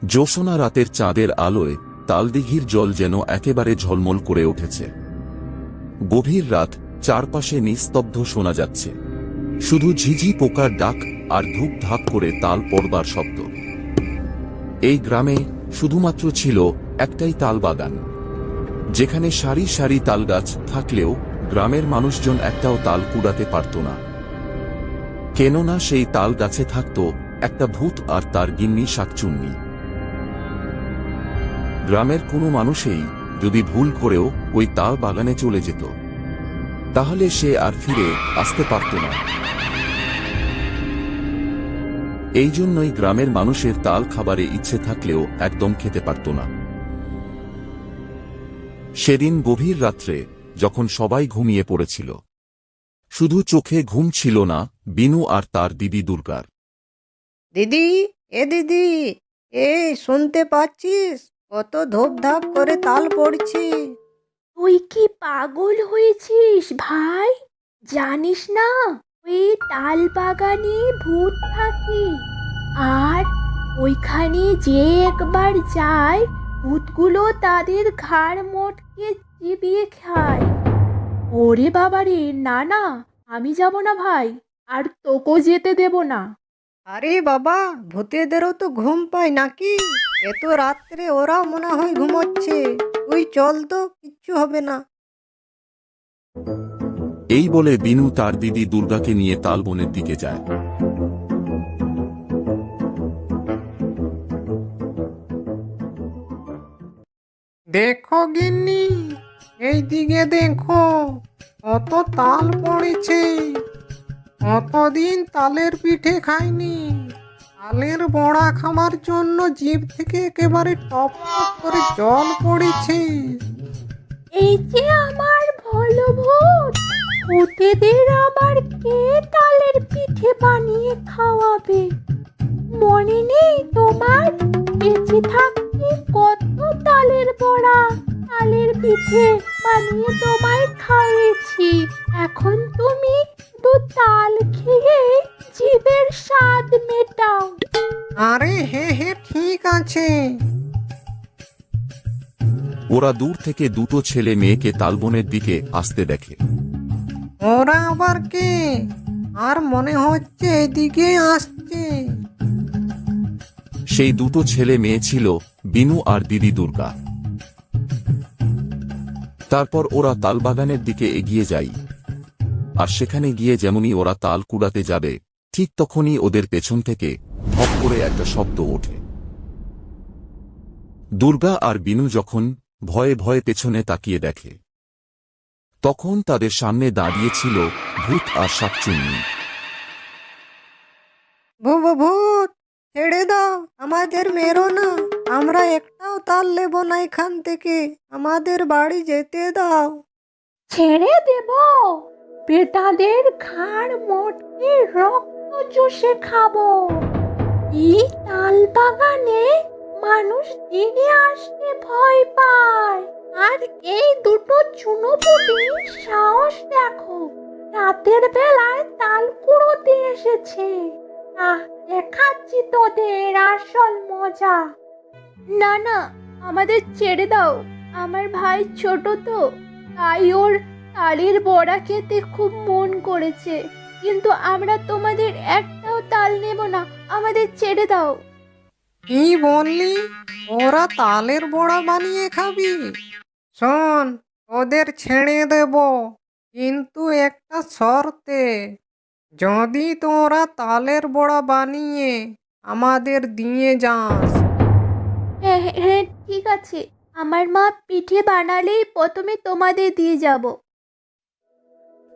জ্যোৎস্না রাতের চাঁদের আলোয় তালদিঘির জল যেন একেবারে ঝলমল করে উঠেছে। গভীর রাত, চারপাশে নিস্তব্ধ শোনা যাচ্ছে শুধু ঝিঝি পোকার ডাক আর ধূপ ধাপ করে তাল পড়বার শব্দ। এই গ্রামে শুধুমাত্র ছিল একটাই তাল বাগান, যেখানে সারি সারি তালগাছ থাকলেও গ্রামের মানুষজন একটাও তাল কুড়াতে পারত না। কেননা সেই তাল গাছে থাকত একটা ভূত আর তার গিন্নি শাকচুন্নি। গ্রামের কোনো মানুষই যদি ভুল করেও ওই তাল বাগানে চলে যেত, তাহলে সে আর ফিরে আসতে পারত না। এই জন্যই গ্রামের মানুষের তাল খাবারে ইচ্ছে থাকলেও একদম খেতে পারত না। সেদিন গভীর রাত্রে যখন সবাই ঘুমিয়ে পড়েছিল, শুধু চোখে ঘুম ছিল না বিনু আর তার দিদি দুর্গার। দিদি, দিদি, শুনতে পাচ্ছিস? কত ধূপধাপ করে তাল পড়ছে। তুই কি পাগল হয়েছিস ভাই? জানিস না ওই তাল বাগানে ভূত থাকে, আর ওইখানে যে একবার যায় ভূতগুলো তাদের ঘাড় মোটকে চিবিয়ে খায়। ওরে বাবারে, না না, আমি যাব না ভাই, আর তোকেও যেতে দেব না। আরে বাবা, ভূতেদেরও তো ঘুম পায় নাকি? এত রাত্রে ওরা মনে হয় ঘুমোচ্ছে। তুই চল তো, কিচ্ছু হবে না। এই বলে বিনু তার দিদি দুর্গাকে নিয়ে তালবনের দিকে যায়। দেখো গিন্নি, এই দিকে দেখো, কত তাল পড়েছে। কতদিন তালের পিঠে খাইনি। তালের বড়া খাবার জন্য জিভ থেকে একেবারে টপ টপ করে জল পড়েছে। এই যে আমার ভোলো ভূত, ভূতেদের আবার কে তালের পিঠে বানিয়ে খাওয়াবে? মনে নেই তোমার? বেঁচে থাকতে কত তালের বড়া, তালের পিঠে বানিয়ে তোমায় খাইয়েছি। এখন তুমি শুধু তাল খেয়ে জিভের স্বাদ মেটাও। আরে হে হে, ঠিক আছে। ওরা দূর থেকে দুটো ছেলে মেয়েকে তালবনের দিকে আসতে দেখে। ওরা আবার কে? আর মনে হচ্ছে এদিকে আসছে। সেই দুটো ছেলে মেয়ে ছিল বিনু আর দিদি দুর্গা। তারপর ওরা তালবাগানের দিকে এগিয়ে যায়, আর সেখানে গিয়ে যেমনই ওরা তাল কুড়াতে যাবে, ঠিক তখনই ওদের পেছন থেকে ধপ করে একটা শব্দ ওঠে। দুর্গা আর বিনু যখন ভয়ে ভয়ে পেছনে তাকিয়ে দেখে, তখন তাদের সামনে দাঁড়িয়েছিল ভূত আর শাকচুন্নি। ভূত, ছেড়ে দাও, আমাদের মেরো না। আমরা একটাও তাল নেব না এখান থেকে। আমাদের বাড়ি যেতে দাও। ছেড়ে দেব? বেটাদের ঘাড় মোটকে রক্ত চুষে খাবো। এই তাল বাগানে মানুষ দিনে আসতে ভয় পায়, আর এই দুটো চুনোপুটি সাহস দেখো, রাতের বেলায় তাল কুড়োতে এসেছে। দেখাচ্ছি তোদের আসল মজা। না না, আমাদের ছেড়ে দাও। আমার ভাই ছোট তো, তাই ওর তালের বড়া খেতে খুব মন করেছে, কিন্তু আমরা তোমাদের একটাও তাল নেব না। আমাদের ছেড়ে দাও। কি বললি? ওরা তালের বড়া বানিয়ে খাবি? শোন, ওদের ছেড়ে দেব, কিন্তু একটা শর্তে। যদি তোরা তালের বড়া বানিয়ে আমাদের দিয়ে যাস। হ্যাঁ হ্যাঁ হ্যাঁ, ঠিক আছে। আমার মা পিঠে বানালেই প্রথমে তোমাদের দিয়ে যাব।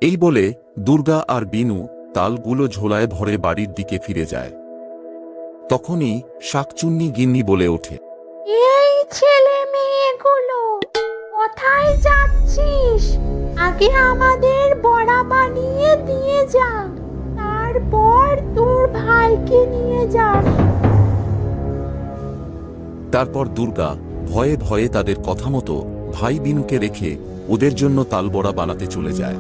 এই বলে দুর্গা আর বিনু তালগুলো ঝোলায় ভরে বাড়ির দিকে ফিরে যায়। তখনই শাকচুন্নি গিন্নি বলে ওঠে, এই ছেলে মেয়েগুলো, কোথায় যাচ্ছিস? আগে আমাদের বড়া বানিয়ে দিয়ে যা, তারপর তোর ভাইকে নিয়ে যাস। তারপর দুর্গা ভয়ে ভয়ে তাদের কথা মতো ভাই বিনুকে রেখে ওদের জন্য তালবড়া বানাতে চলে যায়।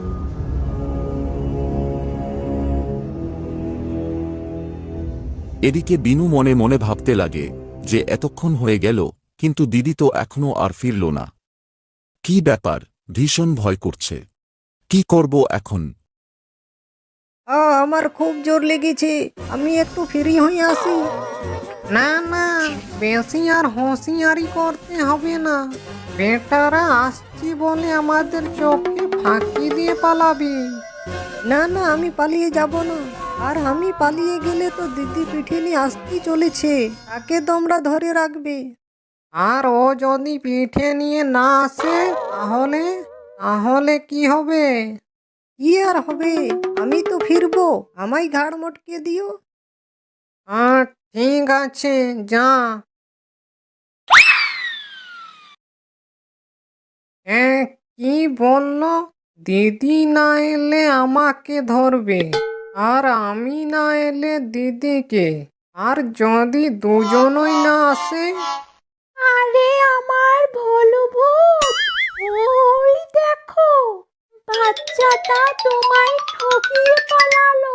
এদিকে বিনু মনে মনে ভাবতে লাগে, যে এতক্ষণ হয়ে গেল, কিন্তু দিদি তো এখনো আর ফিরল না। কি ব্যাপার? ভীষণ ভয় করছে। কি করব এখন? আমার খুব জোর লেগেছে, আমি একটু ফ্রি হয়ে আসি। না না, বেশি আর হুঁশিয়ারি করতে হবে না। বেটারা আসছি বলে আমাদের চোখে ফাঁকি দিয়ে পালাবি। না না, আমি পালিয়ে যাব না। আর আমি পালিয়ে গেলে তো দিদি পিঠিনি আসতেই চলেছে, তাকে তোমরা ধরে রাখবে। আর ও যদি পিঠে নিয়ে না আসে তাহলে তাহলে কি হবে? কি আর হবে, আমি তো ফিরবো, আমায় ঘাড় মটকে দিও। আর ঠিক আছে, যা। কি বললো? দিদি না এলে আমাকে ধরবে, আর আমি না এলে দিদিকে। আর যদি দুজনই না আসে? আরে আমার ভোলু ভূত, ওই দেখো, বাচ্চাটা তোমায় ঠকিয়ে পালালো।